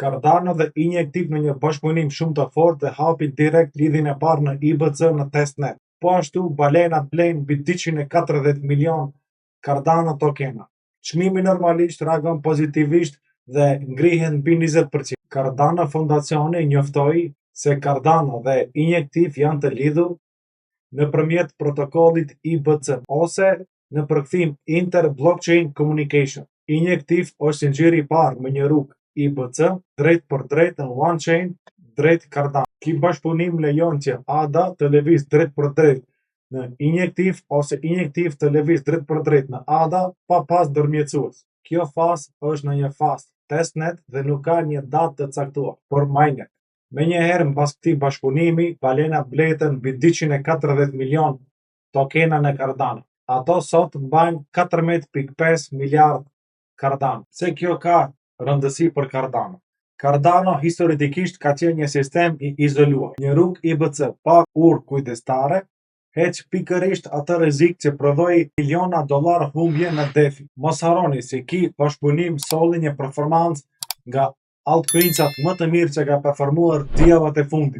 Cardano dhe injektiv në një bashkëpunim shumë të fortë dhe hapin direkt lidhjen e parë në IBC në testnet. Po ashtu, balenat blejnë mbi 240 milion Cardano tokena. Çmimi normalisht reagon pozitivisht dhe ngrihen mbi 20%. Cardano Fondacioni njoftoi se Cardano dhe injektiv janë të lidhur nëpërmjet protokollit IBC ose në përkthim Inter-Blockchain Communication. Injektiv është zinxhiri i parë me një rrugë IBC drejt për drejt në on-chain drejt Cardano. Ky bashkëpunim lejon që ADA të lëvizë drejt për drejt në injektiv ose injektiv të lëvizë drejt për drejt në ADA pa pas ndërmjetësues. Kjo fazë është në një fazë testnet dhe nuk ka një datë të caktuar, por mainnet. Menjëherë mbas këtij bashkëpunimi, balena bletën mbi 240 milion tokena në Cardano. Ato sot mbajnë 14.5 miliard Cardano. Pse kjo ka rëndësi për Cardano? Cardano historikisht ka qenë një sistem i izoluar, një rrugë IBC pa urë kujdestare, heq pikërisht atë rrezik që prodhoi miliona dollar humbje në DeFi. Mos harroni se ky bashkëpunim solli një performancë nga altcoincat më të mirë që ka performuar të javët e fundit.